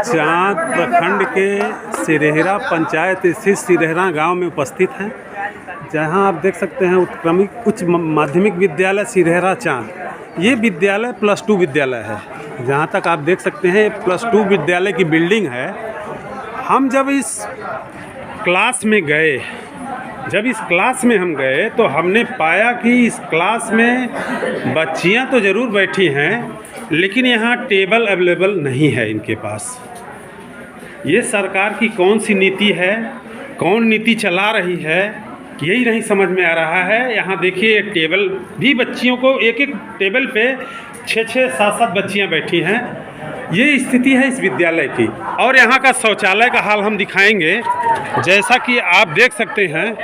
चांद प्रखंड के सिरेहरा पंचायत स्थित सिरेहरा गांव में उपस्थित हैं, जहां आप देख सकते हैं उत्क्रमिक उच्च माध्यमिक विद्यालय सिरेहरा चांद। ये विद्यालय +2 विद्यालय है। जहां तक आप देख सकते हैं +2 विद्यालय की बिल्डिंग है। हम जब इस क्लास में हम गए तो हमने पाया कि इस क्लास में बच्चियां तो ज़रूर बैठी हैं, लेकिन यहाँ टेबल अवेलेबल नहीं है इनके पास। ये सरकार की कौन सी नीति है, कौन नीति चला रही है, यही नहीं समझ में आ रहा है। यहाँ देखिए टेबल भी बच्चियों को एक टेबल पे 6-6, 7-7 बच्चियाँ बैठी हैं। ये स्थिति है इस विद्यालय की। और यहाँ का शौचालय का हाल हम दिखाएंगे। जैसा कि आप देख सकते हैं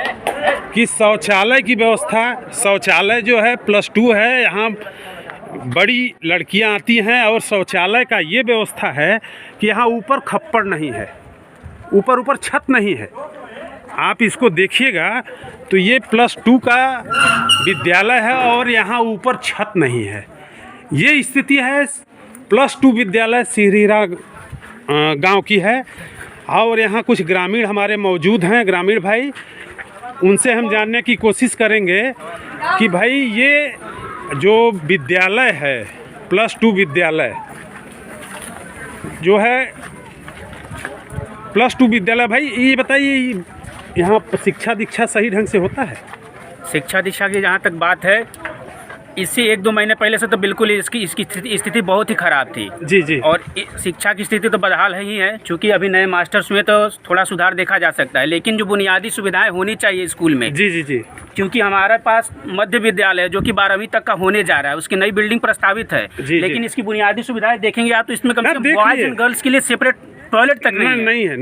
कि शौचालय की व्यवस्था, शौचालय जो है +2 है, यहाँ बड़ी लड़कियां आती हैं। और शौचालय का ये व्यवस्था है कि यहाँ ऊपर खप्पड़ नहीं है, ऊपर छत नहीं है। आप इसको देखिएगा तो ये +2 का विद्यालय है और यहाँ ऊपर छत नहीं है। ये स्थिति है +2 विद्यालय सिरेहरा गांव की है। और यहाँ कुछ ग्रामीण हमारे मौजूद हैं, ग्रामीण भाई, उनसे हम जानने की कोशिश करेंगे कि भाई ये जो विद्यालय है +2 विद्यालय जो है +2 विद्यालय, भाई ये बताइए यहाँ शिक्षा दीक्षा सही ढंग से होता है? शिक्षा दीक्षा की जहाँ तक बात है, इससे 1-2 महीने पहले से तो बिल्कुल इसकी स्थिति बहुत ही ख़राब थी। जी। और शिक्षा की स्थिति तो बदहाल ही है, क्योंकि अभी नए मास्टर्स में तो थोड़ा सुधार देखा जा सकता है, लेकिन जो बुनियादी सुविधाएं होनी चाहिए स्कूल में। जी। क्योंकि हमारे पास मध्य विद्यालय जो कि 12वीं तक का होने जा रहा है, उसकी नई बिल्डिंग प्रस्तावित है। लेकिन इसकी बुनियादी सुविधाएं देखेंगे आप तो इसमें कम से कम बॉयज़ एंड गर्ल्स के लिए सेपरेट टॉयलेट तक नहीं है।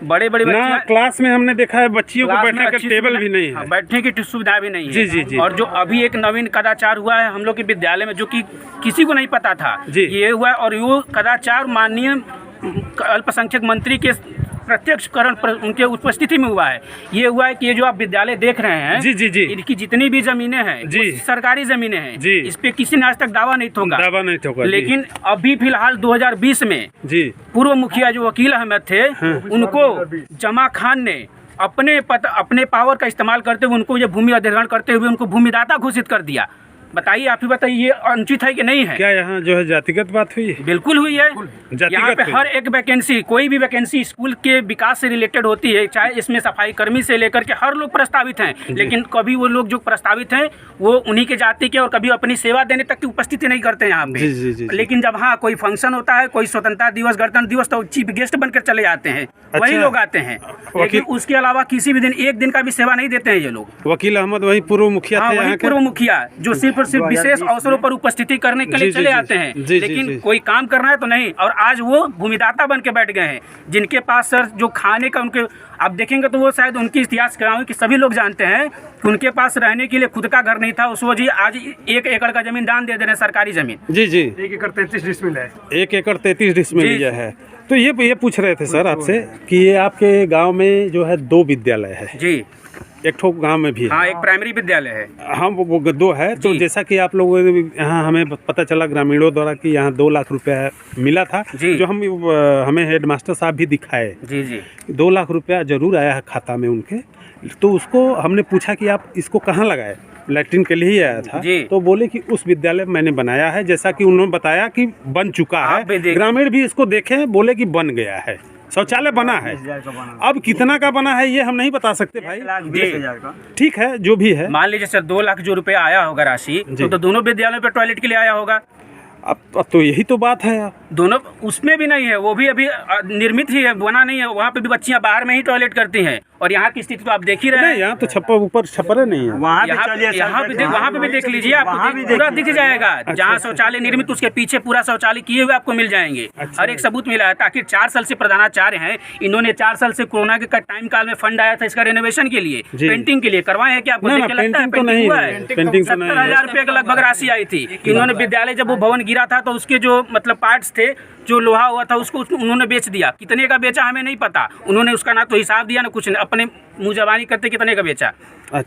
बड़े ना क्लास में हमने देखा है बच्चियों को बैठने का टेबल भी नहीं है, बैठने की सुविधा भी नहीं है। जी। और जो अभी एक नवीन कदाचार हुआ है हम लोग के विद्यालय में, जो कि किसी को नहीं पता था, ये हुआ है। और वो कदाचार माननीय अल्पसंख्यक मंत्री के प्रत्यक्षकरण पर उनके उपस्थिति में हुआ है। ये हुआ है कि ये जो आप विद्यालय देख रहे हैं, जी। इनकी जितनी भी जमीनें हैं जी, सरकारी जमीनें हैं जी। इस पे किसी ने आज तक दावा नहीं ठोका। लेकिन अभी फिलहाल 2020 में जी पूर्व मुखिया जो वकील अहमद थे, उनको जमा खान ने अपने पावर का इस्तेमाल करते हुए उनको ये भूमि अधिग्रहण करते हुए उनको भूमिदाता घोषित कर दिया। बताइए, आप ही बताइए, ये अनुचित है कि नहीं है? क्या यहाँ जो है जातिगत बात हुई है? बिल्कुल हुई है। यहाँ पे हर एक वैकेंसी, कोई भी वैकेंसी स्कूल के विकास से रिलेटेड होती है, चाहे इसमें सफाई कर्मी से लेकर के हर लोग प्रस्तावित हैं। लेकिन कभी वो लोग जो प्रस्तावित हैं वो उन्हीं के जाति के, और कभी अपनी सेवा देने तक की उपस्थिति नहीं करते यहाँ पे। लेकिन जब हाँ कोई फंक्शन होता है, कोई स्वतंत्रता दिवस, गणतंत्र दिवस, तो चीफ गेस्ट बनकर चले जाते हैं, वही लोग आते हैं। लेकिन उसके अलावा किसी भी दिन एक दिन का भी सेवा नहीं देते हैं ये लोग। वकील अहमद वही पूर्व मुखिया थे, पूर्व मुखिया जो सिर्फ विशेष अवसरों पर उपस्थिति करने के लिए चले आते हैं। लेकिन कोई काम करना है तो नहीं। और आज वो भूमिदाता बन के बैठ गए हैं, जिनके पास सर जो खाने का उनके आप देखेंगे तो वो शायद उनकी इतिहास गाँव के सभी लोग जानते हैं कि उनके पास रहने के लिए खुद का घर नहीं था। उस वजह आज 1 एकड़ का जमीन दान दे रहे हैं, सरकारी जमीन। जी 1 एकड़ 33 डिसमिल है। 1 एकड़ 33 डिसमिल है। तो ये पूछ रहे थे सर आपसे कि ये आपके गाँव में जो है 2 विद्यालय है जी, एक ठोक गांव में भी है। हाँ, एक प्राइमरी विद्यालय है। हाँ, वो 2 है। तो जैसा कि आप लोग यहाँ हमें पता चला ग्रामीणों द्वारा कि यहाँ 2 लाख रुपया मिला था, जो हमें हेडमास्टर साहब भी दिखाए। जी 2 लाख रुपया जरूर आया है खाता में उनके। तो उसको हमने पूछा कि आप इसको कहाँ लगाए, लैट्रिन के लिए ही आया था। तो बोले कि उस विद्यालय मैंने बनाया है, जैसा कि उन्होंने बताया कि बन चुका है। ग्रामीण भी इसको देखे, बोले कि बन गया है, शौचालय बना है। अब कितना का बना है ये हम नहीं बता सकते भाई। 1,20,000 का ठीक है, जो भी है। मान लीजिए सर 2 लाख जो रुपया आया होगा राशि, तो दोनों विद्यालयों पे टॉयलेट के लिए आया होगा। अब तो यही तो बात है। दोनों उसमें भी नहीं है, वो भी अभी निर्मित ही है, बना नहीं है। वहाँ पे भी बच्चियाँ बाहर में ही टॉयलेट करती हैं। और यहाँ की स्थिति तो आप देख ही रहे हैं। यहाँ तो छप्पर ऊपर छप्परे नहीं है। वहाँ पे भी देख लीजिए, आपको पूरा दिख जाएगा। जहाँ शौचालय निर्मित उसके पीछे पूरा शौचालय किए हुए आपको मिल जाएंगे। हर एक सबूत मिला है। ताकि 4 साल से प्रधानाचार्य हैं, इन्होंने 4 साल से कोरोना के टाइम काल में फंड आया था इसका रेनोवेशन के लिए, पेंटिंग के लिए करवाए हैं। क्या आपको देख के लगता है पेंटिंग हुआ है? 70,000 रुपये के लगभग राशि आई थी। इन्होंने विद्यालय जब वो भवन गिरा था तो उसके जो मतलब पार्ट्स थे, जो लोहा हुआ था, उसको उन्होंने बेच दिया। कितने का बेचा हमें नहीं पता। उन्होंने उसका ना तो हिसाब दिया ना कुछ, अपने मुँह जबानी करते कितने का बेचा।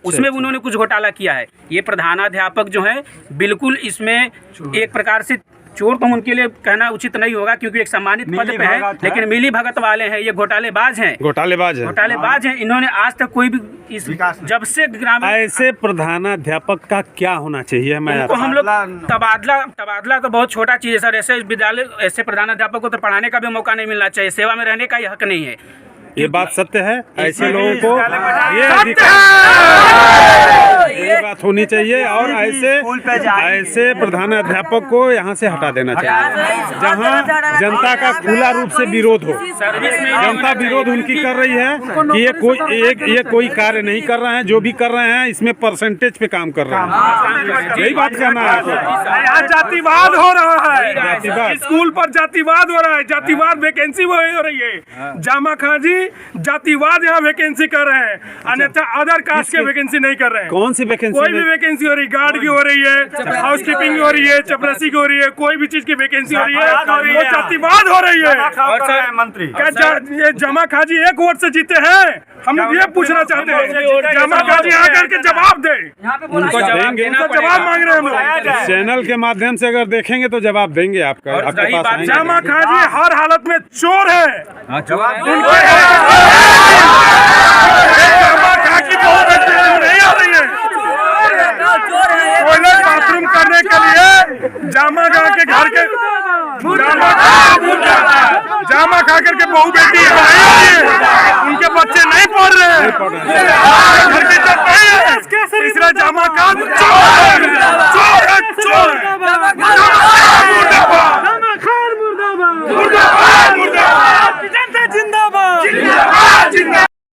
उसमें भी उन्होंने कुछ घोटाला किया है। ये प्रधानाध्यापक जो है बिल्कुल इसमें एक प्रकार से चोर तो उनके लिए कहना उचित नहीं होगा, क्योंकि एक सम्मानित पद पे है, लेकिन मिली भगत वाले हैं, ये घोटालेबाज हैं, घोटालेबाज हैं। इन्होंने आज तक कोई भी इस जब से ग्रामीण ऐसे प्रधानाध्यापक का क्या होना चाहिए? मैं उनको हम लोग तबादला तो बहुत छोटा चीज है सर। ऐसे विद्यालय ऐसे प्रधानाध्यापक को तो पढ़ाने का भी मौका नहीं मिलना चाहिए, सेवा में रहने का ही हक नहीं है। ये बात सत्य है, ऐसे लोगों को ये बात होनी चाहिए और ऐसे प्रधानाध्यापक को यहाँ से हटा देना चाहिए, जहाँ जनता का खुला रूप से विरोध हो। जनता विरोध उनकी कर रही है कि ये कोई कार्य नहीं कर रहे हैं, जो भी कर रहे हैं इसमें परसेंटेज पे काम कर रहे हैं। यही बात करना है। यहाँ जातिवाद हो रहा है, स्कूल पर जातिवाद हो रहा है, जातिवाद वैकेंसी हो रही है। जामा खां जी जातिवाद यहाँ वैकेंसी कर रहे हैं, अन्यथा अदर कास्ट के वैकेंसी नहीं कर रहे हैं। कौन सी वैकेंसी? कोई भी वैकेंसी हो रही, गार्ड की हो रही है, हाउस कीपिंग की हो रही है, चपरासी की हो रही है, कोई भी चीज की वैकेंसी हो रही है, वो जातिवाद हो रही है। मंत्री ये जमा खां जी एक वोट से जीते हैं, हम लोग ये पूछना चाहते हैं, जमा खां जी आकर के जवाब दे, उनको जवाब मांग रहे हैं हम लोग। चैनल के माध्यम से अगर देखेंगे तो जवाब देंगे आपका, आपके पास आएंगे। जमा खां जी हर हालत में चोर है, टॉयलेट बाथरूम करने के लिए जामा खा के घर के जामा खा करके बहू बेटी